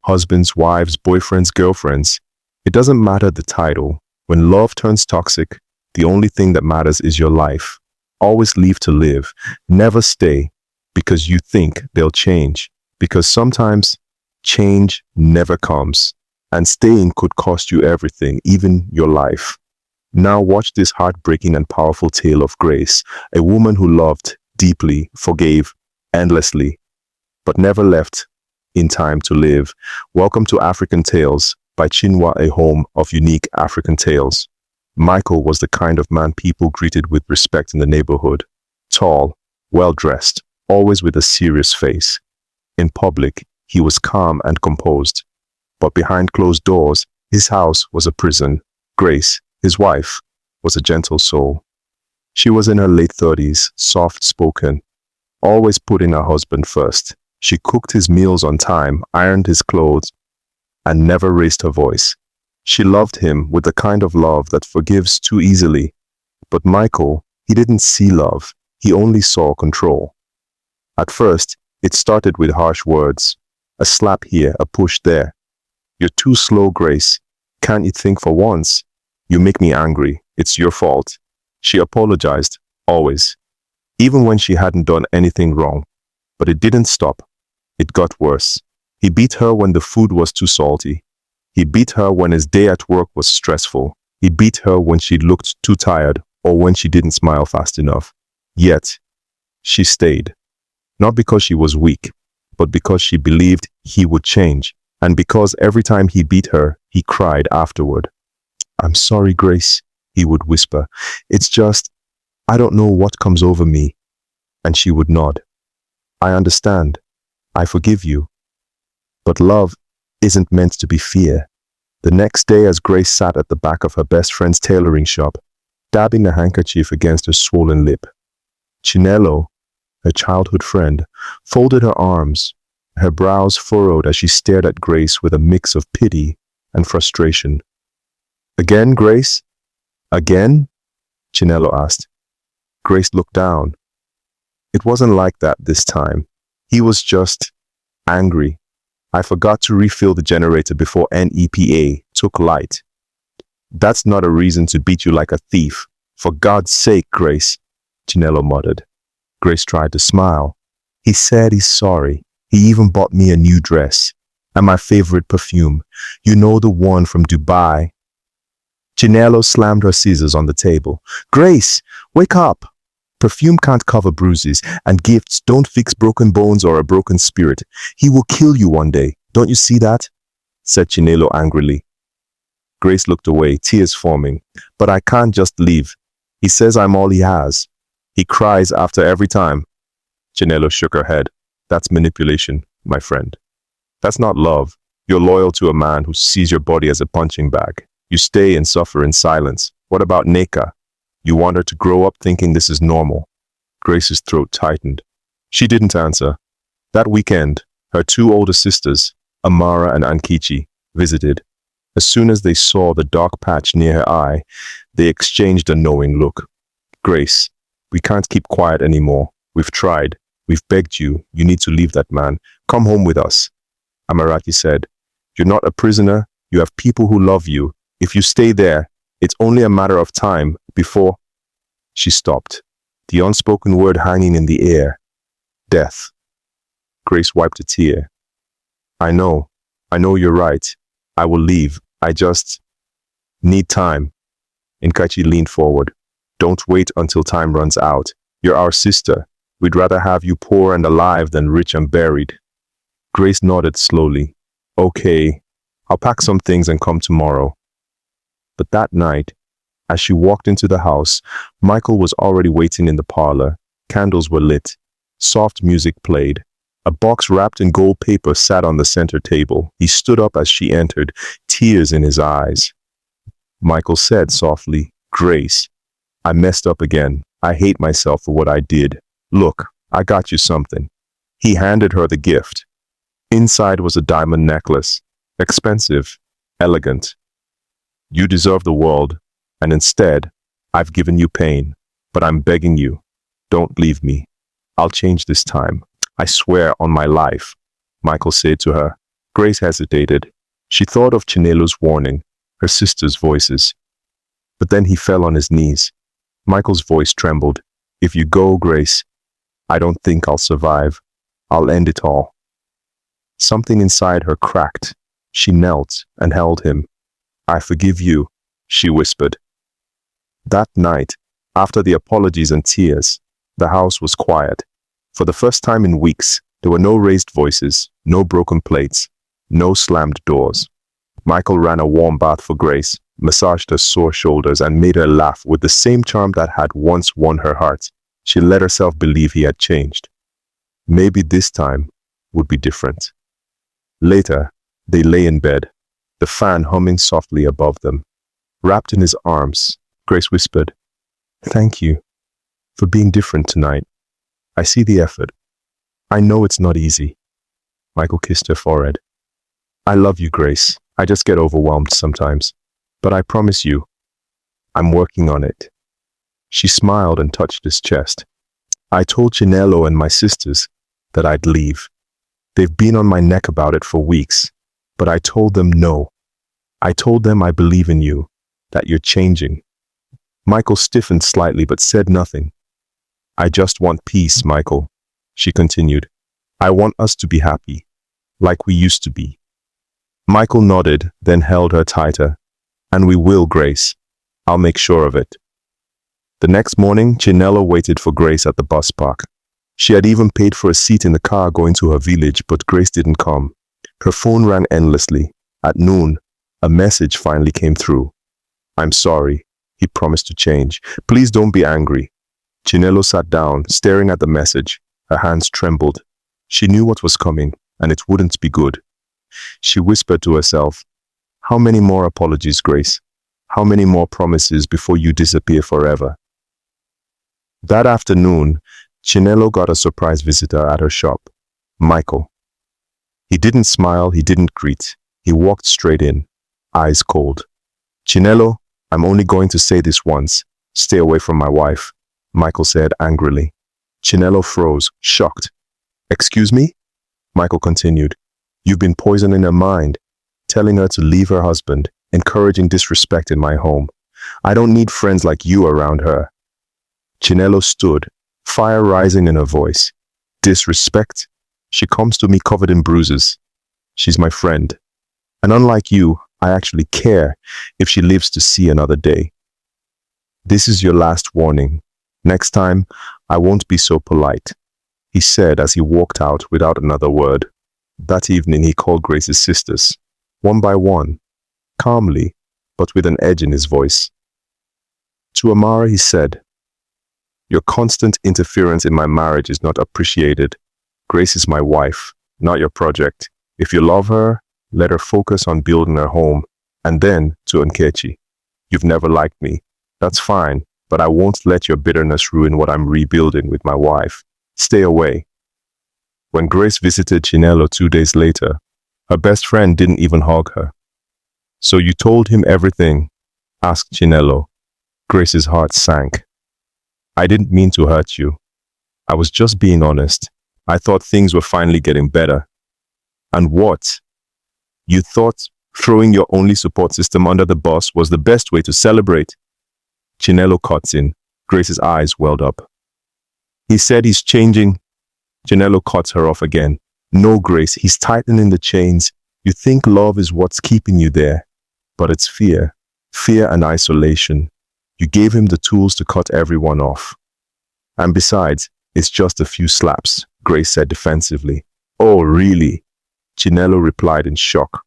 husbands, wives, boyfriends, girlfriends. It doesn't matter the title. When love turns toxic, the only thing that matters is your life. Always leave to live. Never stay because you think they'll change. Because sometimes change never comes. And staying could cost you everything, even your life. Now watch this heartbreaking and powerful tale of Grace, a woman who loved deeply, forgave endlessly, but never left in time to live. Welcome to African Tales by Chinua, a home of unique African tales. Michael was the kind of man people greeted with respect in the neighborhood. Tall, well-dressed, always with a serious face. In public, he was calm and composed. But behind closed doors, his house was a prison. Grace, his wife, was a gentle soul. She was in her late 30s, soft-spoken, always putting her husband first. She cooked his meals on time, ironed his clothes, and never raised her voice. She loved him with the kind of love that forgives too easily. But Michael, he didn't see love. He only saw control. At first, it started with harsh words. A slap here, a push there. You're too slow, Grace. Can't you think for once? You make me angry. It's your fault. She apologized, always. Even when she hadn't done anything wrong. But it didn't stop. It got worse. He beat her when the food was too salty. He beat her when his day at work was stressful. He beat her when she looked too tired or when she didn't smile fast enough. Yet, she stayed. Not because she was weak, but because she believed he would change. And because every time he beat her, he cried afterward. I'm sorry, Grace, he would whisper. It's just, I don't know what comes over me. And she would nod. I understand. I forgive you. But love isn't meant to be fear. The next day, as Grace sat at the back of her best friend's tailoring shop, dabbing a handkerchief against her swollen lip, Chinelo, her childhood friend, folded her arms, her brows furrowed as she stared at Grace with a mix of pity and frustration. Again, Grace? Again? Chinelo asked. Grace looked down. It wasn't like that this time. He was just angry. I forgot to refill the generator before NEPA took light. That's not a reason to beat you like a thief. For God's sake, Grace, Chinelo muttered. Grace tried to smile. He said he's sorry. He even bought me a new dress. And my favorite perfume. You know, the one from Dubai. Chinelo slammed her scissors on the table. Grace, wake up! Perfume can't cover bruises, and gifts don't fix broken bones or a broken spirit. He will kill you one day. Don't you see that? Said Chinelo angrily. Grace looked away, tears forming. But I can't just leave. He says I'm all he has. He cries after every time. Chinelo shook her head. That's manipulation, my friend. That's not love. You're loyal to a man who sees your body as a punching bag. You stay and suffer in silence. What about Neka? You want her to grow up thinking this is normal. Grace's throat tightened. She didn't answer. That weekend, her two older sisters, Amara and Ankichi, visited. As soon as they saw the dark patch near her eye, they exchanged a knowing look. Grace, we can't keep quiet anymore. We've tried. We've begged you. You need to leave that man. Come home with us. Amarati said, You're not a prisoner. You have people who love you. If you stay there, it's only a matter of time before... She stopped, the unspoken word hanging in the air. Death. Grace wiped a tear. I know you're right. I will leave. I just need time. Nkachi leaned forward. Don't wait until time runs out. You're our sister. We'd rather have you poor and alive than rich and buried. Grace nodded slowly. Okay, I'll pack some things and come tomorrow. But that night, as she walked into the house, Michael was already waiting in the parlor. Candles were lit. Soft music played. A box wrapped in gold paper sat on the center table. He stood up as she entered, tears in his eyes. Michael said softly, Grace, I messed up again. I hate myself for what I did. Look, I got you something. He handed her the gift. Inside was a diamond necklace. Expensive, elegant. You deserve the world, and instead, I've given you pain. But I'm begging you, don't leave me. I'll change this time. I swear on my life. Michael said to her, Grace hesitated. She thought of Chinelo's warning, her sister's voices. But then he fell on his knees. Michael's voice trembled. If you go, Grace, I don't think I'll survive. I'll end it all. Something inside her cracked. She knelt and held him. I forgive you, she whispered. That night, after the apologies and tears, the house was quiet. For the first time in weeks, there were no raised voices, no broken plates, no slammed doors. Michael ran a warm bath for Grace, massaged her sore shoulders, and made her laugh with the same charm that had once won her heart. She let herself believe he had changed. Maybe this time would be different. Later, they lay in bed, the fan humming softly above them. Wrapped in his arms, Grace whispered, "Thank you for being different tonight. I see the effort. I know it's not easy." Michael kissed her forehead. "I love you, Grace. I just get overwhelmed sometimes. But I promise you, I'm working on it." She smiled and touched his chest. "I told Chinelo and my sisters that I'd leave. They've been on my neck about it for weeks, but I told them no. I told them I believe in you, that you're changing." Michael stiffened slightly but said nothing. "I just want peace, Michael," she continued. "I want us to be happy, like we used to be." Michael nodded, then held her tighter. "And we will, Grace. I'll make sure of it." The next morning, Chinelo waited for Grace at the bus park. She had even paid for a seat in the car going to her village, but Grace didn't come. Her phone rang endlessly. At noon, a message finally came through. "I'm sorry. He promised to change. Please don't be angry." Chinelo sat down, staring at the message. Her hands trembled. She knew what was coming, and it wouldn't be good. She whispered to herself, "How many more apologies, Grace? How many more promises before you disappear forever?" That afternoon, Chinelo got a surprise visitor at her shop, Michael. He didn't smile, he didn't greet. He walked straight in, eyes cold. "Chinelo, I'm only going to say this once. Stay away from my wife," Michael said angrily. Chinelo froze, shocked. "Excuse me?" Michael continued. "You've been poisoning her mind, telling her to leave her husband, encouraging disrespect in my home. I don't need friends like you around her." Chinelo stood, fire rising in her voice. "Disrespect? She comes to me covered in bruises. She's my friend. And unlike you, I actually care if she lives to see another day. This is your last warning. Next time, I won't be so polite," he said as he walked out without another word. That evening, he called Grace's sisters, one by one, calmly, but with an edge in his voice. To Amara, he said, "Your constant interference in my marriage is not appreciated. Grace is my wife, not your project. If you love her, let her focus on building her home." And then to Nkechi, "You've never liked me. That's fine, but I won't let your bitterness ruin what I'm rebuilding with my wife. Stay away." When Grace visited Chinelo 2 days later, her best friend didn't even hug her. "So you told him everything?" asked Chinelo. Grace's heart sank. "I didn't mean to hurt you. I was just being honest. I thought things were finally getting better." "And what? You thought throwing your only support system under the bus was the best way to celebrate?" Chinelo cuts in. Grace's eyes welled up. "He said he's changing." Chinelo cuts her off again. "No, Grace, he's tightening the chains. You think love is what's keeping you there, but it's fear. Fear and isolation. You gave him the tools to cut everyone off. And besides, it's just a few slaps," Grace said defensively. "Oh, really?" Chinelo replied in shock.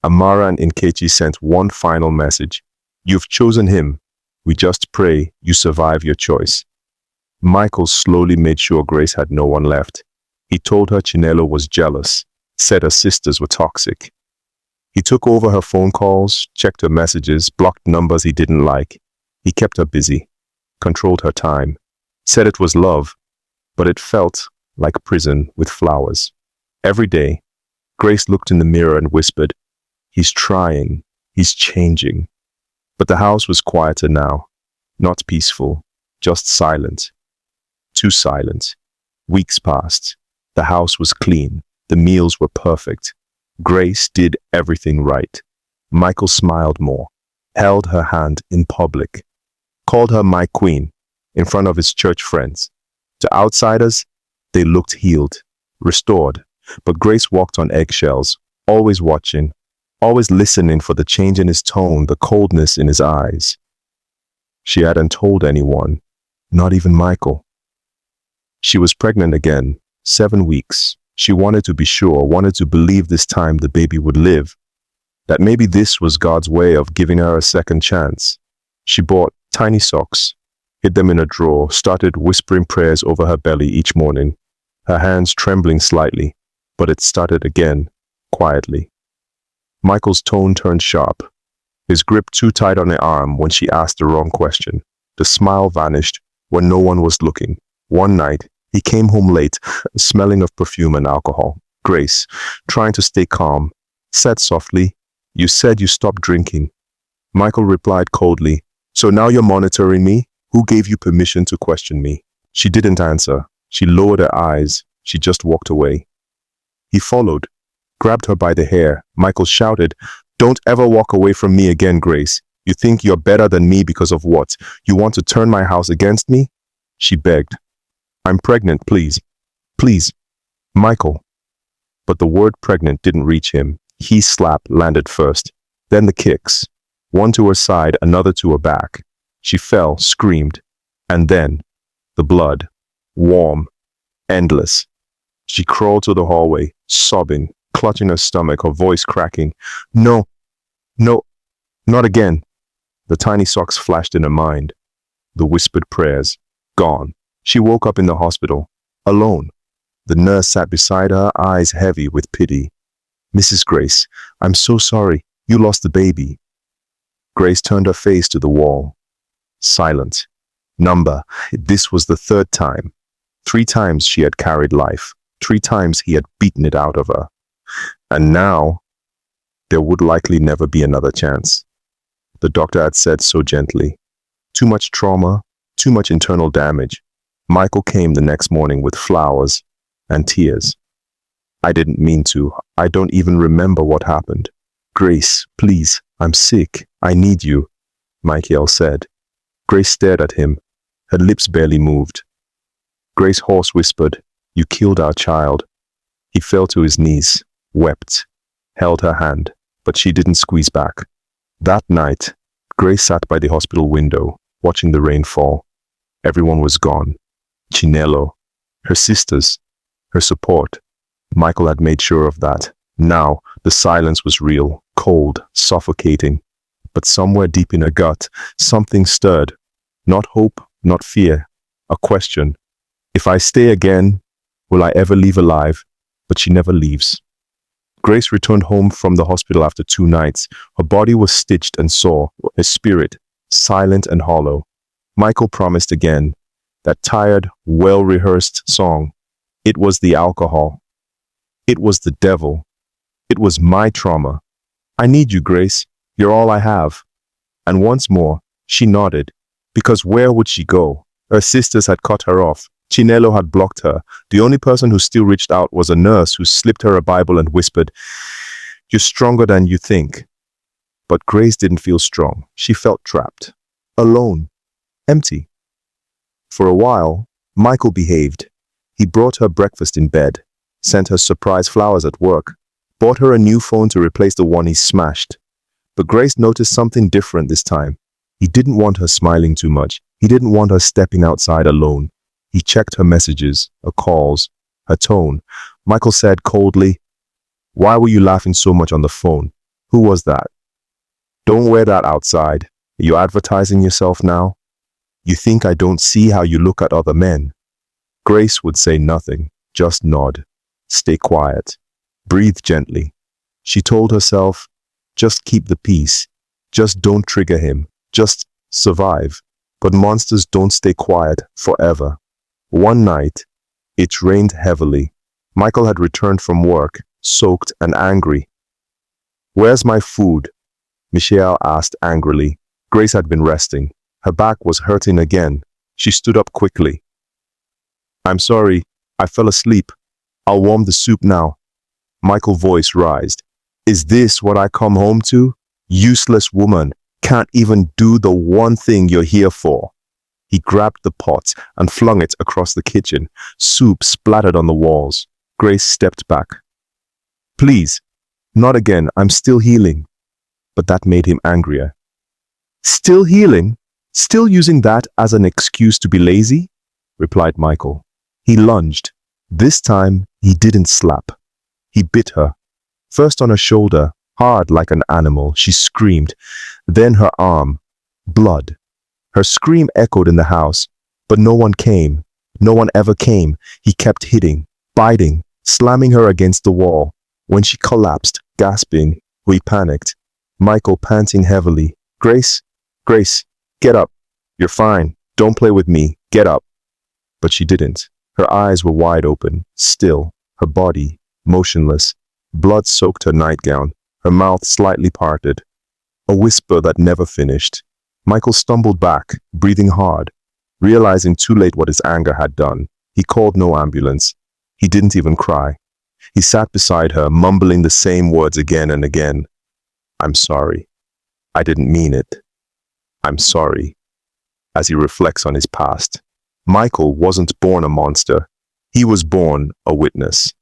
Amara and Nkechi sent one final message. "You've chosen him. We just pray you survive your choice." Michael slowly made sure Grace had no one left. He told her Chinelo was jealous, said her sisters were toxic. He took over her phone calls, checked her messages, blocked numbers he didn't like. He kept her busy, controlled her time, said it was love, but it felt like prison with flowers. Every day, Grace looked in the mirror and whispered, "He's trying, he's changing." But the house was quieter now, not peaceful, just silent. Too silent. Weeks passed. The house was clean. The meals were perfect. Grace did everything right. Michael smiled more, held her hand in public, called her my queen in front of his church friends. To outsiders, they looked healed, restored, but Grace walked on eggshells, always watching, always listening for the change in his tone, the coldness in his eyes. She hadn't told anyone, not even Michael. She was pregnant again, 7 weeks. She wanted to be sure, wanted to believe this time the baby would live, that maybe this was God's way of giving her a second chance. She bought tiny socks, hid them in a drawer, started whispering prayers over her belly each morning, her hands trembling slightly, but it started again, quietly. Michael's tone turned sharp, his grip too tight on her arm when she asked the wrong question. The smile vanished when no one was looking. One night, he came home late, smelling of perfume and alcohol. Grace, trying to stay calm, said softly, "You said you stopped drinking." Michael replied coldly, "So now you're monitoring me? Who gave you permission to question me?" She didn't answer. She lowered her eyes. She just walked away. He followed, grabbed her by the hair. Michael shouted, "Don't ever walk away from me again, Grace. You think you're better than me because of what? You want to turn my house against me?" She begged, "I'm pregnant, please. Please." Michael. But the word pregnant didn't reach him. His slap landed first, then the kicks. One to her side, another to her back. She fell, screamed. And then, the blood. Warm. Endless. She crawled to the hallway, sobbing, clutching her stomach, her voice cracking. "No, no, not again." The tiny socks flashed in her mind. The whispered prayers. Gone. She woke up in the hospital, alone. The nurse sat beside her, eyes heavy with pity. "Mrs. Grace, I'm so sorry. You lost the baby." Grace turned her face to the wall. Silent. Number. This was the third time. 3 times she had carried life. 3 times he had beaten it out of her. And now, there would likely never be another chance. The doctor had said so gently. Too much trauma, too much internal damage. Michael came the next morning with flowers and tears. "I didn't mean to. I don't even remember what happened." "Grace, please, I'm sick. I need you," Michael said. Grace stared at him. Her lips barely moved. Grace hoarse whispered, "You killed our child." He fell to his knees, wept, held her hand, but she didn't squeeze back. That night, Grace sat by the hospital window, watching the rain fall. Everyone was gone. Chinelo, her sisters, her support. Michael had made sure of that. Now, the silence was real, cold, suffocating. But somewhere deep in her gut, something stirred. Not hope, not fear. A question. If I stay again, will I ever leave alive? But she never leaves. Grace returned home from the hospital after 2 nights. Her body was stitched and sore, her spirit silent and hollow. Michael promised again. That tired, well-rehearsed song. It was the alcohol. It was the devil. It was my trauma. "I need you, Grace. You're all I have." And once more, she nodded. Because where would she go? Her sisters had cut her off. Chinelo had blocked her. The only person who still reached out was a nurse who slipped her a Bible and whispered, "You're stronger than you think." But Grace didn't feel strong. She felt trapped. Alone. Empty. For a while, Michael behaved. He brought her breakfast in bed, sent her surprise flowers at work, bought her a new phone to replace the one he smashed. But Grace noticed something different this time. He didn't want her smiling too much. He didn't want her stepping outside alone. He checked her messages, her calls, her tone. Michael said coldly, "Why were you laughing so much on the phone? Who was that? Don't wear that outside. Are you advertising yourself now? You think I don't see how you look at other men?" Grace would say nothing, just nod. Stay quiet. Breathe gently. She told herself, just keep the peace. Just don't trigger him. Just survive. But monsters don't stay quiet forever. One night, it rained heavily. Michael had returned from work, soaked and angry. "Where's my food?" Michelle asked angrily. Grace had been resting. Her back was hurting again. She stood up quickly. "I'm sorry, I fell asleep. I'll warm the soup now." Michael's voice raised. Is this what I come home to? Useless woman, can't even do the one thing you're here for. He grabbed the pot and flung it across the kitchen. Soup splattered on the walls. Grace stepped back. Please, not again, I'm still healing. But that made him angrier. Still healing? Still using that as an excuse to be lazy? Replied Michael. He lunged. This time, he didn't slap. He bit her. First on her shoulder, hard like an animal, she screamed. Then her arm. Blood. Her scream echoed in the house, but no one came. No one ever came. He kept hitting, biting, slamming her against the wall. When she collapsed, gasping, we panicked. Michael panting heavily. Grace, get up. You're fine. Don't play with me. Get up. But she didn't. Her eyes were wide open, still, her body motionless. Blood soaked her nightgown, her mouth slightly parted. A whisper that never finished. Michael stumbled back, breathing hard, realizing too late what his anger had done. He called no ambulance. He didn't even cry. He sat beside her, mumbling the same words again and again. I'm sorry. I didn't mean it. I'm sorry. As he reflects on his past, Michael wasn't born a monster. He was born a witness.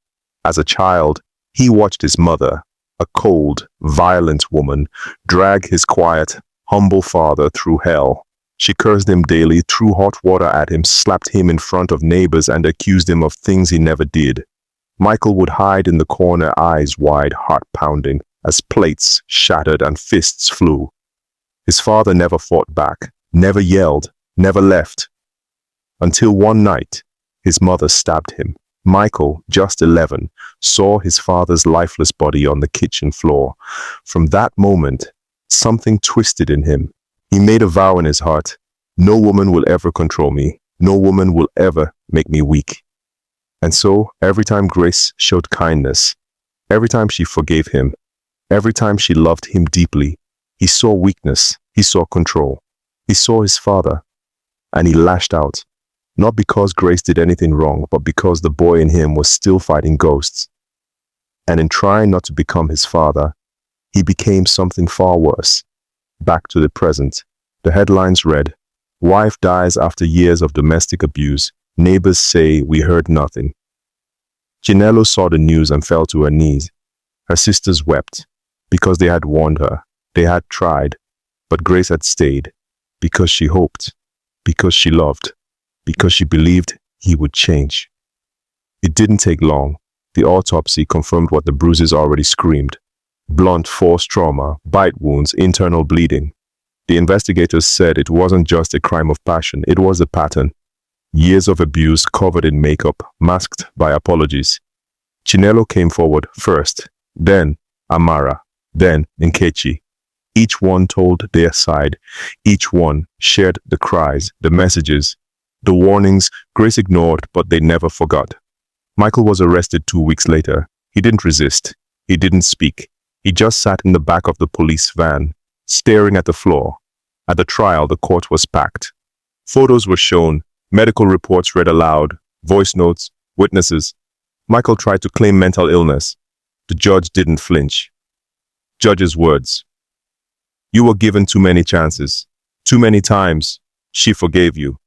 As a child, he watched his mother, a cold, violent woman, drag his quiet, humble father through hell. She cursed him daily, threw hot water at him, slapped him in front of neighbors, and accused him of things he never did. Michael would hide in the corner, eyes wide, heart pounding, as plates shattered and fists flew. His father never fought back, never yelled, never left. Until one night, his mother stabbed him. Michael, just 11, saw his father's lifeless body on the kitchen floor. From that moment, something twisted in him. He made a vow in his heart. No woman will ever control me. No woman will ever make me weak. And so, every time Grace showed kindness, every time she forgave him, every time she loved him deeply, he saw weakness, he saw control. He saw his father, and he lashed out. Not because Grace did anything wrong, but because the boy in him was still fighting ghosts. And in trying not to become his father, he became something far worse. Back to the present. The headlines read, Wife dies after years of domestic abuse. Neighbors say we heard nothing. Chinelo saw the news and fell to her knees. Her sisters wept, because they had warned her. They had tried, but Grace had stayed, because she hoped, because she loved, because she believed he would change. It didn't take long. The autopsy confirmed what the bruises already screamed. Blunt force trauma, bite wounds, internal bleeding. The investigators said it wasn't just a crime of passion, it was a pattern. Years of abuse covered in makeup, masked by apologies. Chinelo came forward first, then Amara, then Nkechi. Each one told their side. Each one shared the cries, the messages, the warnings Grace ignored, but they never forgot. Michael was arrested 2 weeks later. He didn't resist. He didn't speak. He just sat in the back of the police van, staring at the floor. At the trial, the court was packed. Photos were shown, medical reports read aloud, voice notes, witnesses. Michael tried to claim mental illness. The judge didn't flinch. Judge's words. You were given too many chances. Too many times. She forgave you.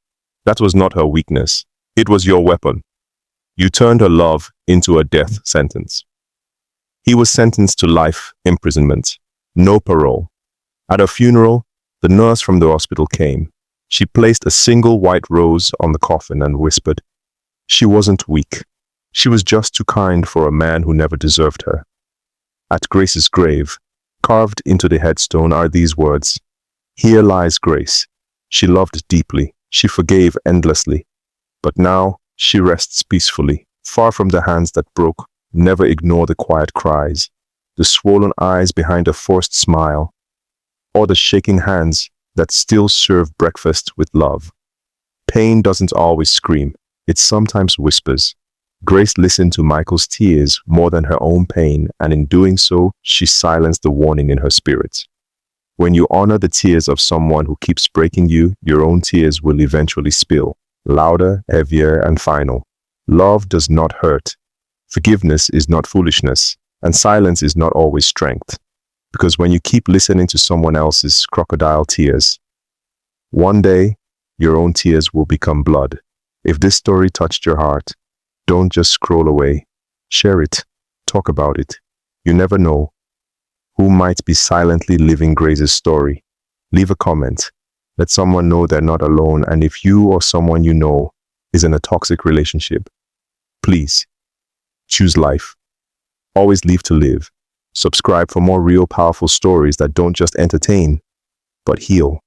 That was not her weakness. It was your weapon. You turned her love into a death sentence. He was sentenced to life imprisonment. No parole. At her funeral, the nurse from the hospital came. She placed a single white rose on the coffin and whispered, she wasn't weak. She was just too kind for a man who never deserved her. At Grace's grave, carved into the headstone are these words, here lies Grace. She loved deeply. She forgave endlessly. But now she rests peacefully, far from the hands that broke. Never ignore the quiet cries, the swollen eyes behind a forced smile, or the shaking hands that still serve breakfast with love. Pain doesn't always scream. It sometimes whispers. Grace listened to Michael's tears more than her own pain, and in doing so, she silenced the warning in her spirit. When you honor the tears of someone who keeps breaking you, your own tears will eventually spill, louder, heavier, and final. Love does not hurt. Forgiveness is not foolishness. And silence is not always strength, because when you keep listening to someone else's crocodile tears, one day your own tears will become blood. If this story touched your heart, don't just scroll away. Share it. Talk about it. You never know who might be silently living Grace's story. Leave a comment. Let someone know they're not alone, and if you or someone you know is in a toxic relationship, please choose life. Always leave to live. Subscribe for more real powerful stories that don't just entertain, but heal.